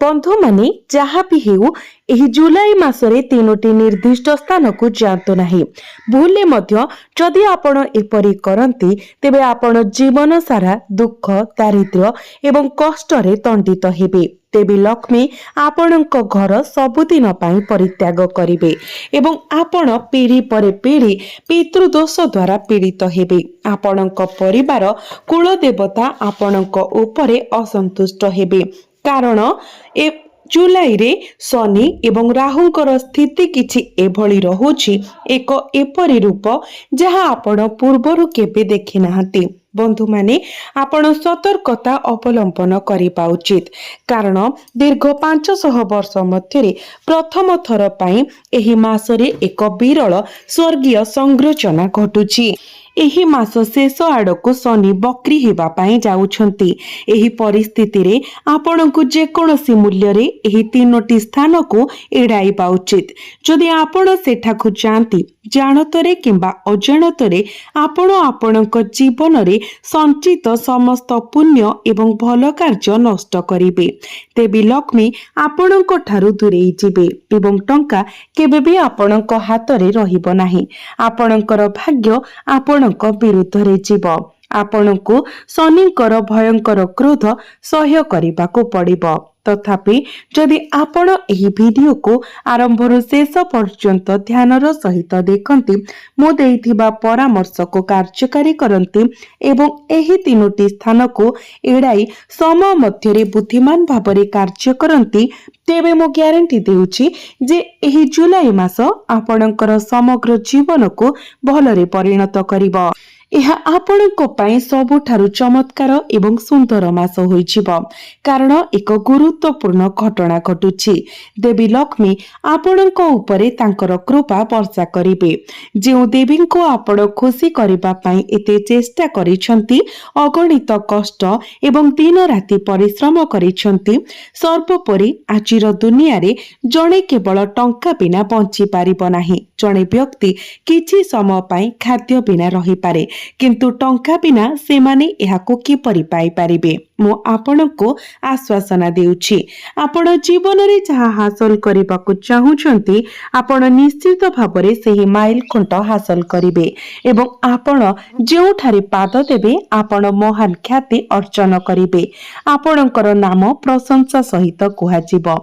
बंधु माने जहाँ भी हेउ एही जुलाई मासरे तीनोटी निर्दिष्ट स्थान को जातु नाही। भूले मध्य जदि आपण एपरी करंती तेबे आपण जीवन सारा दुख दारिद्र्य एवं कष्ट रे दंडित हेबे। देवी लक्ष्मी आपणक घर सबुदिन पाई परित्याग करिवे एवं आपण पीढ़ी पर पीढ़ी पितृदोष द्वारा पीड़ित हेबे। आपणक परिवार कुल देवता आपणक उपरे असंतुष्ट हेबे कारण ए जुलाई रे शनि एवं राहुंकर स्थिति किछि एभली रहुछि एक एपरी रूप जहाँ आपण पूर्वरु केबे देखि नाहंती। बंधु माने आपण सतर्कता अवलंबन करिबा उचित कारण दीर्घ 500 वर्ष मध्यरे प्रथम थर पाई एही मासरे एक विरल स्वर्गीय संग्रचना घटुछि। एही मास शेष आड़कू शनि बक्री हेबा पाई जाउछंती। एही परिस्थिति रे आपणकू जे कोनोसी मूल्य रे एही तीनोटी स्थान को एड़ाइबा उचित। जदि आपण सेठाकू जांती जानतरे किंबा अजाणतरे आपण आपणक जीवन रे संचित समस्त पुण्य एवं भल कार्य नष्ट करिवे देवी लक्ष्मी आपणक ठारू दूरेई जिवे एवं टंका केबे भी आपणक हाथ रे रहिबो नाही। आपणकर भाग्य आपणक विरुद्ध रे जीव। आपणकू शनिकर भयंकर क्रोध सह्य करिबाकू पड़िबो। तथापि जदि आपण एही वीडियो को आरंभ रु शेष पर्यंत ध्यानर सहित देखंती मो देइथिबा परामर्श को कार्यकारी करंती एवं एही तीनोटी स्थान को एड़ाई समय मध्यरे बुद्धिमान भाबरे कार्य करंती तेबे मो ग्यारंटी देउछि जे एही जुलाई मास आपणकर समग्र जीवन को भलरे परिणत करिवो। यह आपणको पाई सबुठारु चमत्कार एवं सुंदर मास होइछिबो कारण एक गुरुत्वपूर्ण घटना घटुछि। देवी लक्ष्मी आपणको उपरे तांकर कृपा वर्षा करिवे। जे देवी को आपण खुशी करिबा पाई एते चेष्टा करिसंती अगणित कष्ट एवं दिन राति परिश्रम करिसंती सर्वोपरि आजिर दुनिया रे जणे केवल टंका बिना बंची पारिबो नाही। जणे व्यक्ति किछि समय पाई खाद्य बिना रहि पारे किंतु टंका बिना से माने एहाको किपरि पाई पारिबे। मो आपनको आश्वासना देउछि आपण जीवन रे जहा हासिल करिबाकू चाहुचंती आपण निश्चित भाबरे सेही माइल खुंट हासिल करिवे एवं आपण जेउठारे पाद देबे आपण महान ख्याति अर्जन करिवे। आपणकर नाम प्रशंसा सहित कुहाजिबो।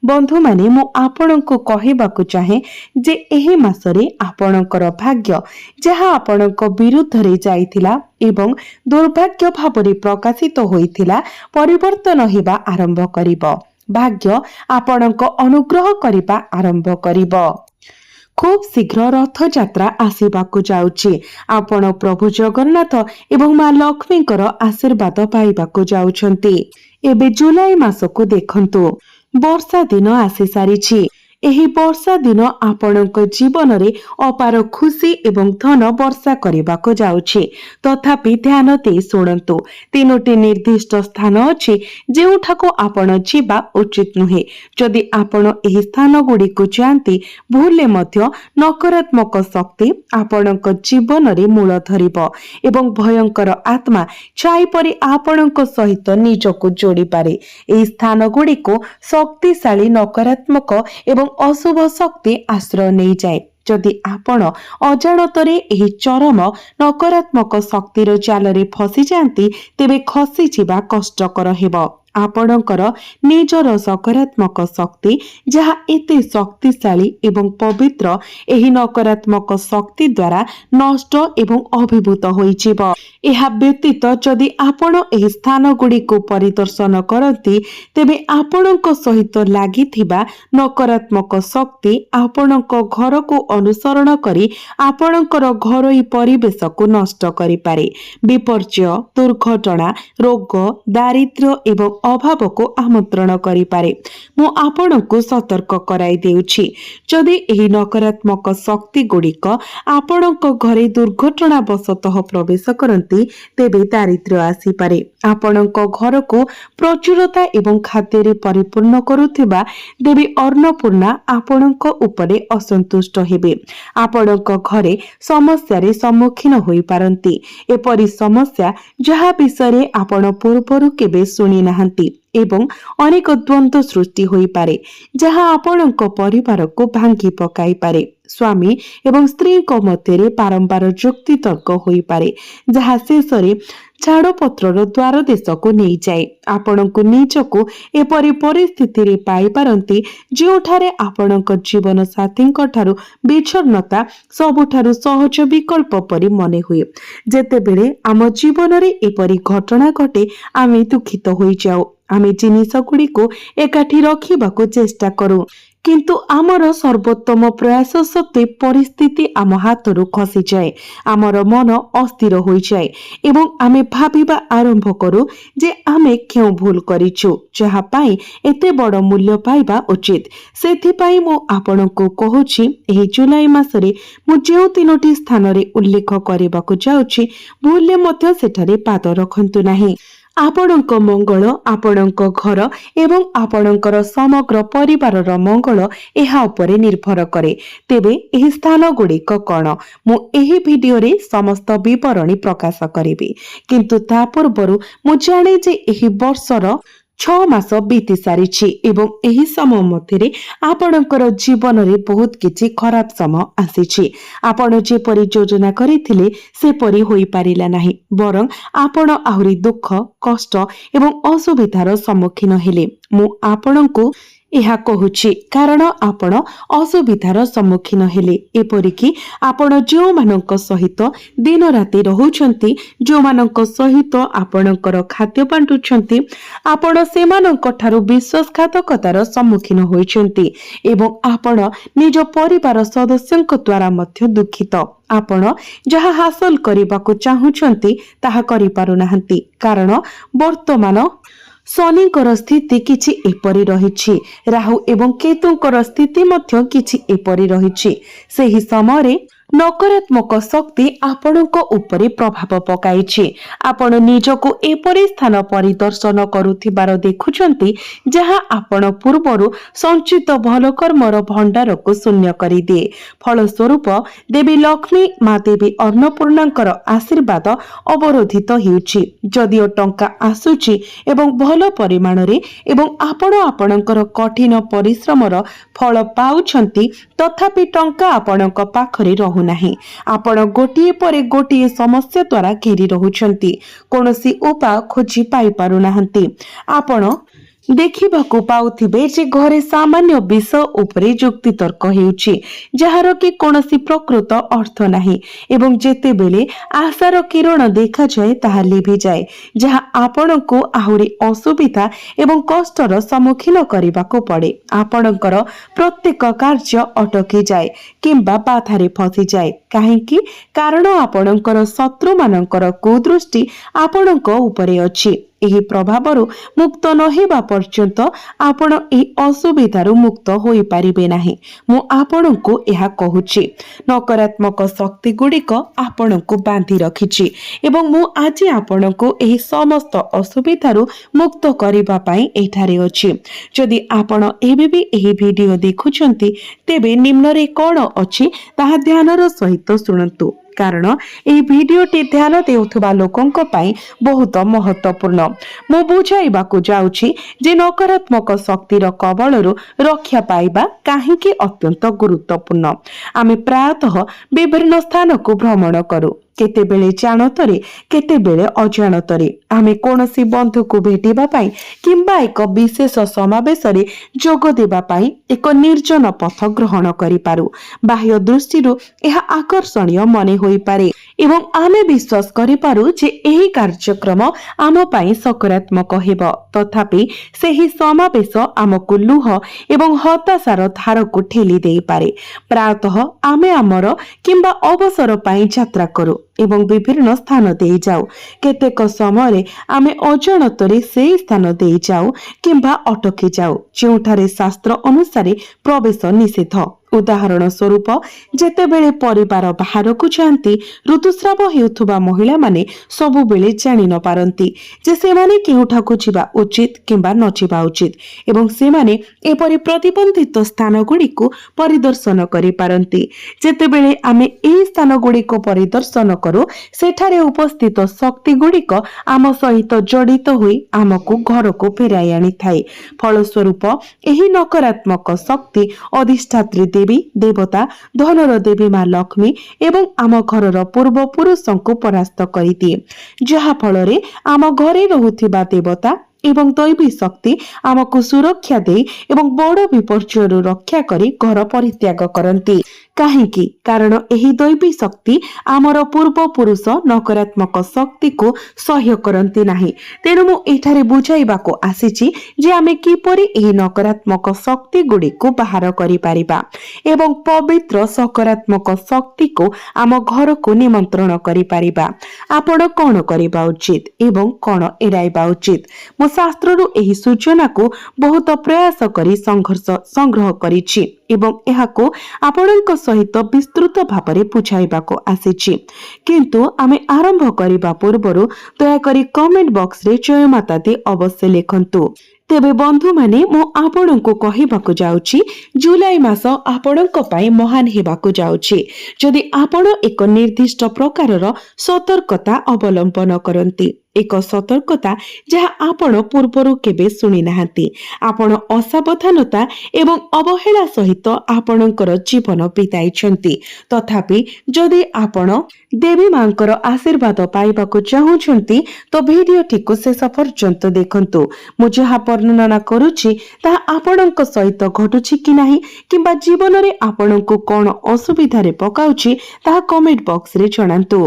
बंधु माने मो आपनको कहिबाकू चाहे जे एही मासरे आपणकर भाग्य जहा आपणक विरुद्ध रे जाइथिला एवं दुर्भाग्य भावरे प्रकाशित होइथिला परिवर्तन हेबा आरंभ करिबो। भाग्य आपणक अनुग्रह करिबा आरंभ करिबो। खूब शीघ्र रथ यात्रा आसीबाकू जाउछि। आपण प्रभु जगन्नाथ एवं मां लक्ष्मीकर आशीर्वाद पाइबाकू जाउछंती। एबे जुलाई मासको देखंतु वर्षा दिन आसी सारिछि। एही वर्षा दिन आपणक जीवन रे अपार खुशी एवं धन वर्षा करबाको जाउछि। तथापि ध्यान दे सुनंतु तीनोटी निर्दिष्ट स्थान अछि जेउठाको आपण जीवा उचित नुहे। जदि आपण एही स्थान गुडी को जानती भूले मध्य नकारात्मक शक्ति आपणक जीवन रे मूल धरिबो एवं भयंकर आत्मा छाई परि आपणक सहित निजको जोड़ी पारे। एही स्थान गुडी को शक्तिशाली नकारात्मक एवं अशुभ शक्ति आश्रय नहीं जाए। जदि आपण अजाणतरे एही चरम नकारात्मक शक्तिर जालरे फसी जाती तेबे खसी जिबा कष्टकर हेबो। आपणकर निजर सकारात्मक शक्ति जहा एते शक्तिशाली एवं पवित्र एही नकारात्मक शक्ति द्वारा नष्ट एवं अभिभूत होइजिबो। एहा व्यतीत जदि आपण एही स्थान गुडी को परिदर्शन करती तेबे आपणक सहित लागिथिबा नकारात्मक शक्ति आपणक घर को अनुसरण करी आपणकर घरोई परिवेश को नष्ट करि पारे। विपर्य दुर्घटना रोग दारिद्र्य एवं अभाव को आमंत्रण करि पारे। मु आपणको सतर्क कराई देउछि जदि एही नकारात्मक शक्ति गुडिक आपणको घरे दुर्घटना वशतः प्रवेश करंती तेबे दारिद्र्य आसी पारे। आपणको घर को प्रचुरता एवं खाद्य रे परिपूर्ण करुथिबा देवी अन्नपूर्णा आपणको उपरे असंतुष्ट हेबे। आपणको घरे समस्या रे सम्मुखीन होई पारंती। एपरि समस्या जहा विषय आपण पूर्वरु केबे सुनी नाहंती ଏବଂ ଅନେକ ଦ୍ୱନ୍ଦ୍ୱ ସୃଷ୍ଟି ହୋଇପାରେ ଯାହା ଆପଣଙ୍କ ପରିବାରକୁ ଭାଙ୍ଗି ପକାଇପାରେ। ସ୍ୱାମୀ ଏବଂ ସ୍ତ୍ରୀଙ୍କ ମଧ୍ୟରେ ବାରମ୍ବାର ଯୁକ୍ତିତର୍କ ହୋଇପାରେ ଯାହା ଶେଷରେ ଛାଡ଼ପତ୍ରର ଦ୍ୱାର ଦେଶକୁ ନେଇଯାଏ। ଆପଣଙ୍କୁ ନିଜକୁ ଏପରି ପରିସ୍ଥିତିରେ ପାଇପାରନ୍ତି ଯେଉଁଠାରେ ଆପଣଙ୍କ ଜୀବନ ସାଥୀଙ୍କ ଠାରୁ ବିଚ୍ଛିନ୍ନତା ସବୁଠାରୁ ସହଜ ବିକଳ୍ପ ପରି ମନେ ହୁଏ। ଯେତେବେଳେ ଆମ ଜୀବନରେ ଏପରି ଘଟଣା ଘଟେ ଆମେ ଦୁଃଖିତ ହୋଇଯାଉ। ଆମେ ଜିନିଷ ଗୁଡ଼ିକୁ ଏକାଠି ରଖିବାକୁ ଚେଷ୍ଟା କରୁ, କିନ୍ତୁ ଆମର ସର୍ବୋତ୍ତମ ପ୍ରୟାସ ସତ୍ତ୍ୱେ ପରିସ୍ଥିତି ଆମ ହାତରୁ ଖସିଯାଏ। ଆମର ମନ ଅସ୍ଥିର ହୋଇଯାଏ ଏବଂ ଆମେ ଭାବିବା ଆରମ୍ଭ କରୁ ଯେ ଆମେ କେଉଁ ଭୁଲ କରିଛୁ ଯାହା ପାଇଁ ଏତେ ବଡ଼ ମୂଲ୍ୟ ପାଇବା ଉଚିତ। ସେଥିପାଇଁ ମୁଁ ଆପଣଙ୍କୁ କହୁଛି, ଏହି ଜୁଲାଇ ମାସରେ ମୁଁ ଯେଉଁ 3ଟି ସ୍ଥାନରେ ଉଲ୍ଲେଖ କରିବାକୁ ଯାଉଛି ଭୁଲରେ ମଧ୍ୟ ସେଠାରେ ପାଦ ରଖନ୍ତୁ ନାହିଁ। ଆପଣଙ୍କ ମଙ୍ଗଳ, ଆପଣଙ୍କ ଘର ଏବଂ ଆପଣଙ୍କର ସମଗ୍ର ପରିବାରର ମଙ୍ଗଳ ଏହା ଉପରେ ନିର୍ଭର କରେ। ତେବେ ଏହି ସ୍ଥାନ ଗୁଡ଼ିକ କ'ଣ? ମୁଁ ଏହି ଭିଡିଓରେ ସମସ୍ତ ବିବରଣୀ ପ୍ରକାଶ କରିବି, କିନ୍ତୁ ତା ପୂର୍ବରୁ ମୁଁ ଜାଣେ ଯେ ଏହି ବର୍ଷର 6 ମାସ ବିତି ସାରିଛି ଏବଂ ଏହି ସମୟ ମଧ୍ୟରେ ଆପଣଙ୍କର ଜୀବନରେ ବହୁତ କିଛି ଖରାପ ସମୟ ଆସିଛି। ଆପଣ ଯେପରି ଯୋଜନା କରିଥିଲେ ସେପରି ହୋଇପାରିଲା ନାହିଁ, ବରଂ ଆପଣ ଆହୁରି ଦୁଃଖ, କଷ୍ଟ ଏବଂ ଅସୁବିଧାର ସମ୍ମୁଖୀନ ହେଲେ। ମୁଁ ଆପଣଙ୍କୁ ଏହା କହୁଛି କାରଣ ଆପଣ ଅସୁବିଧାର ସମ୍ମୁଖୀନ ହେଲେ। ଏପରିକି ଆପଣ ଯେଉଁମାନଙ୍କ ସହିତ ଦିନ ରାତି ରହୁଛନ୍ତି, ଯେଉଁମାନଙ୍କ ସହିତ ଆପଣଙ୍କର ଖାଦ୍ୟ ବାଣ୍ଟୁଛନ୍ତି, ଆପଣ ସେମାନଙ୍କ ଠାରୁ ବିଶ୍ୱାସଘାତକତାର ସମ୍ମୁଖୀନ ହୋଇଛନ୍ତି ଏବଂ ଆପଣ ନିଜ ପରିବାର ସଦସ୍ୟଙ୍କ ଦ୍ୱାରା ମଧ୍ୟ ଦୁଃଖିତ। ଆପଣ ଯାହା ହାସଲ କରିବାକୁ ଚାହୁଁଛନ୍ତି ତାହା କରିପାରୁନାହାନ୍ତି କାରଣ ବର୍ତ୍ତମାନ ଶନିଙ୍କର ସ୍ଥିତି କିଛି ଏପରି ରହିଛି। ରାହୁ ଏବଂ କେତୁଙ୍କର ସ୍ଥିତି ମଧ୍ୟ କିଛି ଏପରି ରହିଛି। ସେହି ସମୟରେ ନକାରାତ୍ମକ ଶକ୍ତି ଆପଣଙ୍କ ଉପରେ ପ୍ରଭାବ ପକାଇଛି। ଆପଣ ନିଜକୁ ଏପରି ସ୍ଥାନ ପରିଦର୍ଶନ କରୁଥିବାର ଦେଖୁଛନ୍ତି ଯାହା ଆପଣ ପୂର୍ବରୁ ସଞ୍ଚିତ ଭଲ କର୍ମର ଭଣ୍ଡାରକୁ ଶୂନ୍ୟ କରିଦିଏ। ଫଳସ୍ୱରୂପ ଦେବୀ ଲକ୍ଷ୍ମୀ, ମା ଦେବୀ ଅନ୍ନପୂର୍ଣ୍ଣାଙ୍କର ଆଶୀର୍ବାଦ ଅବରୋଧିତ ହେଉଛି। ଯଦିଓ ଟଙ୍କା ଆସୁଛି ଏବଂ ଭଲ ପରିମାଣରେ ଏବଂ ଆପଣ ଆପଣଙ୍କର କଠିନ ପରିଶ୍ରମର ଫଳ ପାଉଛନ୍ତି, ତଥାପି ଟଙ୍କା ଆପଣଙ୍କ ପାଖରେ ରହୁନାହିଁ। ଆପଣ ଗୋଟିଏ ପରେ ଗୋଟିଏ ସମସ୍ୟା ଦ୍ୱାରା ଘେରି ରହୁଛନ୍ତି, କୌଣସି ଉପାୟ ଖୋଜି ପାଇପାରୁନାହାନ୍ତି। ଆପଣ ଦେଖିବାକୁ ପାଉଥିବେ ଯେ ଘରେ ସାମାନ୍ୟ ବିଷୟ ଉପରେ ଯୁକ୍ତିତର୍କ ହେଉଛି ଯାହାର କି କୌଣସି ପ୍ରକୃତ ଅର୍ଥ ନାହିଁ ଏବଂ ଯେତେବେଳେ ଆଶାର କିରଣ ଦେଖାଯାଏ ତାହା ଲିଭିଯାଏ, ଯାହା ଆପଣଙ୍କୁ ଆହୁରି ଅସୁବିଧା ଏବଂ କଷ୍ଟର ସମ୍ମୁଖୀନ କରିବାକୁ ପଡ଼େ। ଆପଣଙ୍କର ପ୍ରତ୍ୟେକ କାର୍ଯ୍ୟ ଅଟକିଯାଏ କିମ୍ବା ବାଧାରେ ଫସିଯାଏ। କାହିଁକି? କାରଣ ଆପଣଙ୍କର ଶତ୍ରୁମାନଙ୍କର କୁଦୃଷ୍ଟି ଆପଣଙ୍କ ଉପରେ ଅଛି। ଏହି ପ୍ରଭାବରୁ ମୁକ୍ତ ନ ହେବା ପର୍ଯ୍ୟନ୍ତ ଆପଣ ଏହି ଅସୁବିଧାରୁ ମୁକ୍ତ ହୋଇପାରିବେ ନାହିଁ। ମୁଁ ଆପଣଙ୍କୁ ଏହା କହୁଛି, ନକାରାତ୍ମକ ଶକ୍ତି ଗୁଡ଼ିକ ଆପଣଙ୍କୁ ବାନ୍ଧି ରଖିଛି ଏବଂ ମୁଁ ଆଜି ଆପଣଙ୍କୁ ଏହି ସମସ୍ତ ଅସୁବିଧାରୁ ମୁକ୍ତ କରିବା ପାଇଁ ଏଠାରେ ଅଛି। ଯଦି ଆପଣ ଏବେ ବି ଏହି ଭିଡିଓ ଦେଖୁଛନ୍ତି, ତେବେ ନିମ୍ନରେ କ'ଣ ଅଛି ତାହା ଧ୍ୟାନର ସହିତ ଶୁଣନ୍ତୁ, କାରଣ ଏହି ଭିଡିଓଟି ଧ୍ୟାନ ଦେଉଥିବା ଲୋକଙ୍କ ପାଇଁ ବହୁତ ମହତ୍ୱପୂର୍ଣ୍ଣ। ମୁଁ ବୁଝାଇବାକୁ ଯାଉଛି ଯେ ନକାରାତ୍ମକ ଶକ୍ତିର କବଳରୁ ରକ୍ଷା ପାଇବା କାହିଁକି ଅତ୍ୟନ୍ତ ଗୁରୁତ୍ୱପୂର୍ଣ୍ଣ। ଆମେ ପ୍ରାୟତଃ ବିଭିନ୍ନ ସ୍ଥାନକୁ ଭ୍ରମଣ କରୁ, କେତେବେଳେ ଜାଣତରେ, କେତେବେଳେ ଅଜାଣତରେ। ଆମେ କୌଣସି ବନ୍ଧୁକୁ ଭେଟିବା ପାଇଁ କିମ୍ବା ଏକ ବିଶେଷ ସମାବେଶରେ ଯୋଗ ଦେବା ପାଇଁ ଏକ ନିର୍ଜନ ପଥ ଗ୍ରହଣ କରିପାରୁ। ବାହ୍ୟ ଦୃଷ୍ଟିରୁ ଏହା ଆକର୍ଷଣୀୟ ମନେ ହୋଇପାରେ ଏବଂ ଆମେ ବିଶ୍ୱାସ କରିପାରୁ ଯେ ଏହି କାର୍ଯ୍ୟକ୍ରମ ଆମ ପାଇଁ ସକାରାତ୍ମକ ହେବ। ତଥାପି ସେହି ସମାବେଶ ଆମକୁ ଲୁହ ଏବଂ ହତାଶାର ଧାରକୁ ଠେଲି ଦେଇପାରେ। ପ୍ରାୟତଃ ଆମେ ଆମର କିମ୍ବା ଅବସର ପାଇଁ ଯାତ୍ରା କରୁ ଏବଂ ବିଭିନ୍ନ ସ୍ଥାନ ଦେଇ ଯାଉ। କେତେକ ସମୟରେ ଆମେ ଅଜାଣତରେ ସେହି ସ୍ଥାନ ଦେଇ ଯାଉ କିମ୍ବା ଅଟକି ଯାଉ ଯେଉଁଠାରେ ଶାସ୍ତ୍ର ଅନୁସାରେ ପ୍ରବେଶ ନିଷେଧ। उदाहरण स्वरूप जेतेबेले परिवार बाहरକୁ जाती ऋतुस्राव हेउथुबा महिला माने सबु बेले जानि न पारंती जे सेमाने केउठाकु जिबा उचित किंबा न जिबा उचित एवं सेमाने एपरि प्रतिबंधित स्थान गुड़िक परिदर्शन करि पारंती। जेतेबेले आमे एही स्थान गुड़िक परिदर्शन करू सेठारे उपस्थित शक्ति गुड़िक आम सहित जड़ित होई आमको घरको फेराई आनी थाए। फलस्वरूप एही नकारात्मक शक्ति अधिष्ठात्री देवी देवता धनर देवी माँ लक्ष्मी एवं आम घरर पूर्वपुरुषଙ୍କୁ परास्त करिदिए, जहा फलरे आम घरे रहुथिबा देवता एवं दैवी शक्ति आमको सुरक्षा दे एवं बड़ विपर्ययରୁ रक्षा करी घर परित्याग करती। काहेकि कारण एही दैवी शक्ति आमर पूर्वपुरुष नकारात्मक शक्ति को सह्य करती नाही। तेणु मु एठारे बुझाइबाको आसीछि जे आमे किपरि एही नकारात्मक शक्ति गुडी को बाहर करि पारिबा एवं पवित्र सकारात्मक शक्ति को आम घर को निमंत्रण करि पारिबा। आपण कोन करिबा उचित एवं कोन एडाइबा उचित मु शास्त्ररु एही सूचना को बहुत प्रयास करी संग्रह करिछि एवं एहाको आपणक सहित विस्तृत भाବରେ बुझाइबाको आसीछि। किंतु आमे आरंभ करिबा पूर्वरु दयाकरी कमेंट बॉक्स रे जय माता दी अवश्य लिखंतु। तेबे बंधु माने मु आपणको कहिबाको जाउछि जुलाई मास आपणको पई महान हेबाको जाउछि जदि आपण एक निर्दिष्ट प्रकारर सतर्कता अवलंबन करंती। एक सतर्कता जहा आपण पूर्वरु केबे सुनि नाहंती। आपण असावधानता एवं अवहेला सहित आपणकर जीवन बिताइछंती। तथापि जदि आपण देवी मांकर आशीर्वाद पाइबाको चाहुछंती तो भिडियोटी को शेष पर्यंत देखंतु। मु जहा वर्णना करूछि ता आपणक सहित घटुछि कि नाही किंबा जीवन रे आपणको कोन असुविधा रे पकाउछि ता कमेंट बॉक्स रे जणांतु।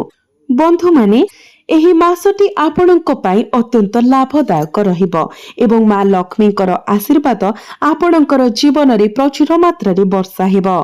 बंधु माने एही मासटी आपणक पई अत्यंत लाभदायक रहिबो एवं मां लक्ष्मीकर आशीर्वाद आपणकर जीवन रे प्रचुर मात्रा रे वर्षा हेबो।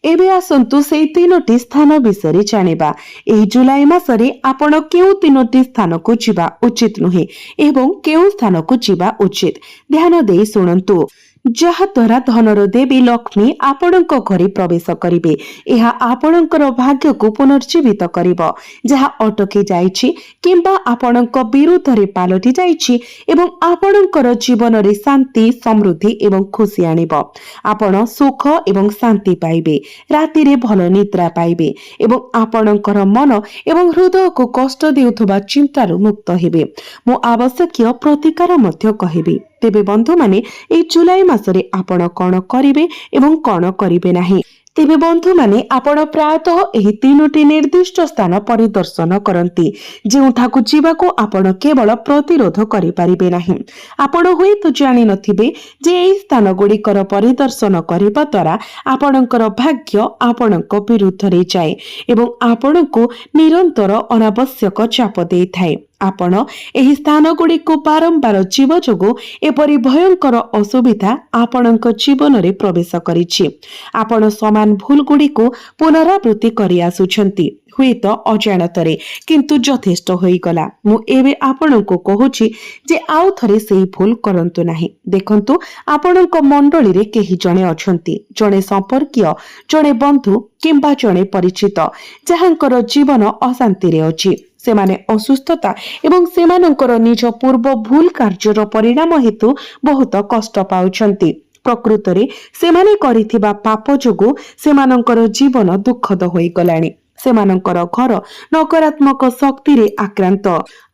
एबे आसंतु सेई तीनोटी स्थान विषय जानिबा। एही जुलाई मासरे आपण केउ तीनोटी स्थान को जिबा उचित नुहे एवं केउ स्थान को जिबा उचित ध्यान देई सुनंतु। जहा द्वारा धनर देवी लक्ष्मी आपणक घरे प्रवेश करिवे। एहा आपणकर भाग्य को पुनर्जीवित करिवो जहा अटकी जाइछि किंबा आपणक विरुद्ध रे पालटी जाइछि एवं आपणकर जीवन रे शांति समृद्धि एवं खुशी आनिबो। आपण सुख एवं शांति पाइबे, राति रे भल निद्रा पाइबे एवं आपणकर मन एवं हृदय को कष्ट देउथबा चिंतारु मुक्त हेबे। मु आवश्यक प्रतिकार मध्य कहिबे। तेबे बंधु माने ए जुलाई मासरे आपण कोन करिवे एवं कोन करिवे नाही। तेबे बंधु माने आपण प्रायतः एही तीनोटी निर्दिष्ट स्थान परिदर्शन करंती जेउठाकु जीवाको आपण केवल प्रतिरोध करि पारिबे नाही। आपण होई तो जानि नथिबे जे एही स्थान गुडीकर परिदर्शन करिबा द्वारा आपणकर भाग्य आपणक विरुद्ध रे जाय एवं आपणको निरंतर अनावश्यक चाप देई थाए। आपण एही स्थान गुडी को बारंबार जीव जोगु एपरि भयंकर असुविधा आपणक जीवन रे प्रवेश करिछि। आपण समान भूल गुडी को पुनरावृत्ति करि आसुछंती हुई तो अजाणतरे किंतु यथेष्ट होई गला। मु एबे आपणको कहूछि जे आउ थरे सेही भूल करंतु नाही। देखंतु आपणक मंडली रे केही जणे अछंती, जणे संपर्कीय, जणे बंधु किंबा जणे परिचित जहांकर जीवन अशांति रे अछि। सेमाने असुस्थता एवं सेमानंकर निज पूर्व भूल कार्यर परिणाम हेतु बहुत कष्ट पाउछंती। प्रकृत रे सेमाने करिथिबा पाप जोगु सेमानंकर जीवन दुखद होई गलानी। सेमानंकर घर नकारात्मक शक्ति रे आक्रांत।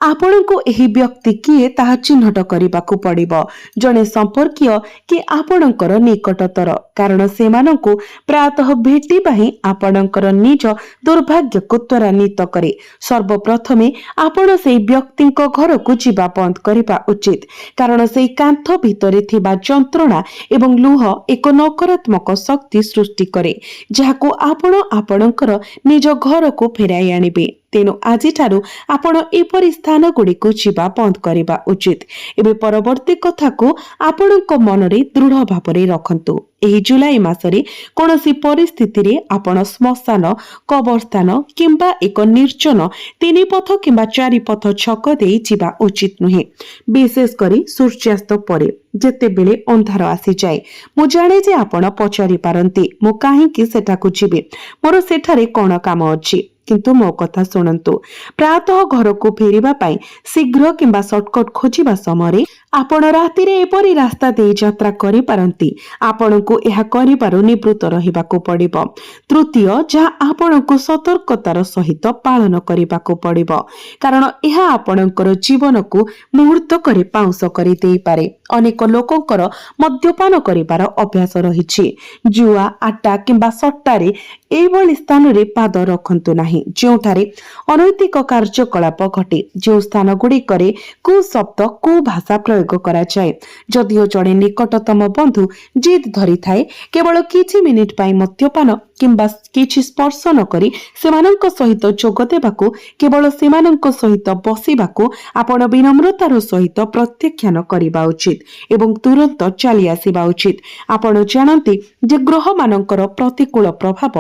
आपणको एही व्यक्ति किए ताहा चिन्हट करिबाकू पड़िबो, जणे संपर्कीय कि आपणकर निकटतर, कारण सेमानंकु प्रातः भेटिबा ही आपणकर निज दुर्भाग्य को त्वरान्वित करे। सर्वप्रथमे आपण सेही व्यक्तिंक घर को जीवा बंद करिबा उचित, कारण सेही कांथ भितरे थिबा जंत्रणा एवं लुह एक नकारात्मक शक्ति सृष्टि करे, जाहाकू आपण आपणकर निज घर को फेराई आनिबे। तेणु आज ठारू आपण एपरि स्थान गुडी को जीवा बंद करिबा उचित। एबे परवर्ती कथा को आपणक मन रे दृढ़ भाव रे रखंतु। ଏହି ଜୁଲାଇ ମାସରେ କୌଣସି ପରିସ୍ଥିତିରେ ଆପଣ ଶ୍ମଶାନ, କବରସ୍ଥାନ କିମ୍ବା ଏକ ନିର୍ଜନ 3 ପଥ କିମ୍ବା 4 ପଥ ଛକ ଦେଇ ଯିବା ଉଚିତ ନୁହେଁ, ବିଶେଷ କରି ସୂର୍ଯ୍ୟାସ୍ତ ପରେ ଯେତେବେଳେ ଅନ୍ଧାର ଆସିଯାଏ। ମୁଁ ଜାଣେ ଯେ ଆପଣ ପଚାରି ପାରନ୍ତି, ମୁଁ କାହିଁକି ସେଠାକୁ ଯିବି, ମୋର ସେଠାରେ କ'ଣ କାମ ଅଛି? କିନ୍ତୁ ମୋ କଥା ଶୁଣନ୍ତୁ, ପ୍ରାୟତଃ ଘରକୁ ଫେରିବା ପାଇଁ ଶୀଘ୍ର କିମ୍ବା ସର୍ଟକଟ ଖୋଜିବା ସମୟରେ ଆପଣ ରାତିରେ ଏପରି ରାସ୍ତା ଦେଇ ଯାତ୍ରା କରିପାରନ୍ତି, ଆପଣଙ୍କୁ ଏହା କରିବାରୁ ନିବୃତ୍ତ ରହିବାକୁ ପଡ଼ିବ। ତୃତୀୟ, ଯାହା ଆପଣଙ୍କୁ ସତର୍କତାର ସହିତ ପାଳନ କରିବାକୁ ପଡ଼ିବ, କାରଣ ଏହା ଆପଣଙ୍କର ଜୀବନକୁ ମୁହୂର୍ତ୍ତକରେ ପାଉଁଶ କରିଦେଇପାରେ। ଅନେକ ଲୋକଙ୍କର ମଦ୍ୟପାନ କରିବାର ଅଭ୍ୟାସ ରହିଛି। ଜୁଆ, ଆଟା କିମ୍ବା ସଟ୍ଟାରେ ଏଇଭଳି ସ୍ଥାନରେ ପାଦ ରଖନ୍ତୁ ନାହିଁ ଯେଉଁଠାରେ ଅନୈତିକ କାର୍ଯ୍ୟକଳାପ ଘଟେ, ଯେଉଁ ସ୍ଥାନ ଗୁଡ଼ିକରେ କୁଶବ୍ଦ, କୁଭାଷା ପ୍ରୟୋଗ କରାଯାଏ। ଯଦିଓ ଜଣେ ନିକଟତମ ବନ୍ଧୁ ଜିଦ୍ ଧରିଥାଏ କେବଳ କିଛି ମିନିଟ୍ ପାଇଁ ମଦ୍ୟପାନ କିମ୍ବା କିଛି ସ୍ପର୍ଶ ନ କରି ସେମାନଙ୍କ ସହିତ ଯୋଗ ଦେବାକୁ, କେବଳ ସେମାନଙ୍କ ସହିତ ବସିବାକୁ ଆପଣ ବିନମ୍ରତାର ସହିତ ପ୍ରତ୍ୟାଖ୍ୟାନ କରିବା ଉଚିତ ଏବଂ ତୁରନ୍ତ ଚାଲି ଆସିବା ଉଚିତ। ଆପଣ ଜାଣନ୍ତି ଯେ ଗ୍ରହମାନଙ୍କର ପ୍ରତିକୂଳ ପ୍ରଭାବ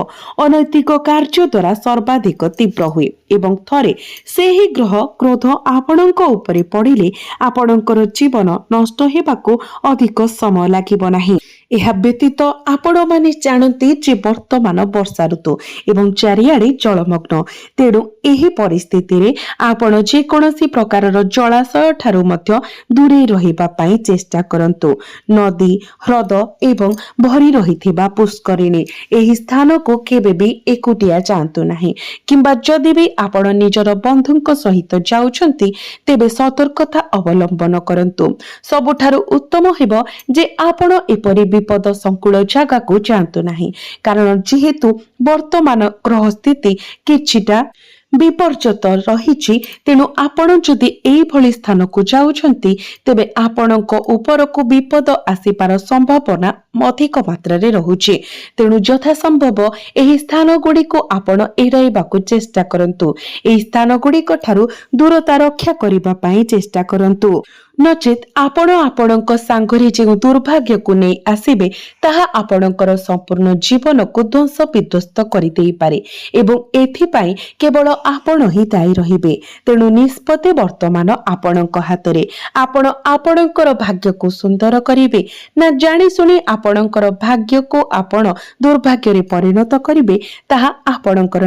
ଅନୈତିକ କାର୍ଯ୍ୟ ଦ୍ୱାରା ସର୍ବାଧିକ ତୀବ୍ର ହୁଏ ଏବଂ ଥରେ ସେହି ଗ୍ରହ କ୍ରୋଧ ଆପଣଙ୍କ ଉପରେ ପଡ଼ିଲେ ଆପଣଙ୍କର ଜୀବନ ନଷ୍ଟ ହେବାକୁ ଅଧିକ ସମୟ ଲାଗିବ ନାହିଁ। ଏହା ବ୍ୟତୀତ ଆପଣମାନେ ଜାଣନ୍ତି ଯେ ବର୍ତ୍ତମାନ ବର୍ଷା ଋତୁ ଏବଂ ଚାରିଆଡ଼େ ଜଳମଗ୍ନ। ତେଣୁ ଏହି ପରିସ୍ଥିତିରେ ଆପଣ ଯେକୌଣସି ପ୍ରକାରର ଜଳାଶୟ ଠାରୁ ମଧ୍ୟ ଦୂରେଇ ରହିବା ପାଇଁ ଚେଷ୍ଟା କରନ୍ତୁ। ନଦୀ, ହ୍ରଦ ଏବଂ ଭରି ରହିଥିବା ପୁଷ୍କରିଣୀ ଏହି ସ୍ଥାନକୁ କେବେ ବି ଏକୁଟିଆ ଯାଆନ୍ତୁ ନାହିଁ, କିମ୍ବା ଯଦି ବି ଆପଣ ନିଜର ବନ୍ଧୁଙ୍କ ସହିତ ଯାଉଛନ୍ତି ତେବେ ସତର୍କତା ଅବଲମ୍ବନ କରନ୍ତୁ। ସବୁଠାରୁ ଉତ୍ତମ ହେବ ଯେ ଆପଣ ଏପରି ବିପଦ ସଂକୁଳ ଜାଗାକୁ ଯାଆନ୍ତୁ ନାହିଁ, କାରଣ ଯେହେତୁ ବର୍ତ୍ତମାନ ଗ୍ରହ ସ୍ଥିତି କିଛିଟା ବିପର୍ଯ୍ୟତ ରହିଛି, ତେଣୁ ଆପଣ ଯଦି ଏଇଭଳି ସ୍ଥାନକୁ ଯାଉଛନ୍ତି ତେବେ ଆପଣଙ୍କ ଉପରକୁ ବିପଦ ଆସିବାର ସମ୍ଭାବନା ଅଧିକ ମାତ୍ରାରେ ରହୁଛି। ତେଣୁ ଯଥାସମ୍ଭବ ଏହି ସ୍ଥାନ ଗୁଡ଼ିକୁ ଆପଣ ଏଡ଼ାଇବାକୁ ଚେଷ୍ଟା କରନ୍ତୁ। ଏହି ସ୍ଥାନ ଗୁଡ଼ିକ ଠାରୁ ଦୂରତା ରକ୍ଷା କରିବା ପାଇଁ ଚେଷ୍ଟା କରନ୍ତୁ, ନଚେତ୍ ଆପଣ ଆପଣଙ୍କ ସାଙ୍ଗରେ ଯେଉଁ ଦୁର୍ଭାଗ୍ୟକୁ ନେଇ ଆସିବେ ତାହା ଆପଣଙ୍କର ସମ୍ପୂର୍ଣ୍ଣ ଜୀବନକୁ ଧ୍ୱଂସ ବିଧ୍ୱସ୍ତ କରିଦେଇପାରେ ଏବଂ ଏଥିପାଇଁ କେବଳ ଆପଣ ହିଁ ଦାୟୀ ରହିବେ। ତେଣୁ ନିଷ୍ପତ୍ତି ବର୍ତ୍ତମାନ ଆପଣଙ୍କ ହାତରେ। ଆପଣ ଆପଣଙ୍କର ଭାଗ୍ୟକୁ ସୁନ୍ଦର କରିବେ ନା ଜାଣିଶୁଣି ଆପଣଙ୍କର ଭାଗ୍ୟକୁ ଆପଣ ଦୁର୍ଭାଗ୍ୟରେ ପରିଣତ କରିବେ, ତାହା ଆପଣଙ୍କର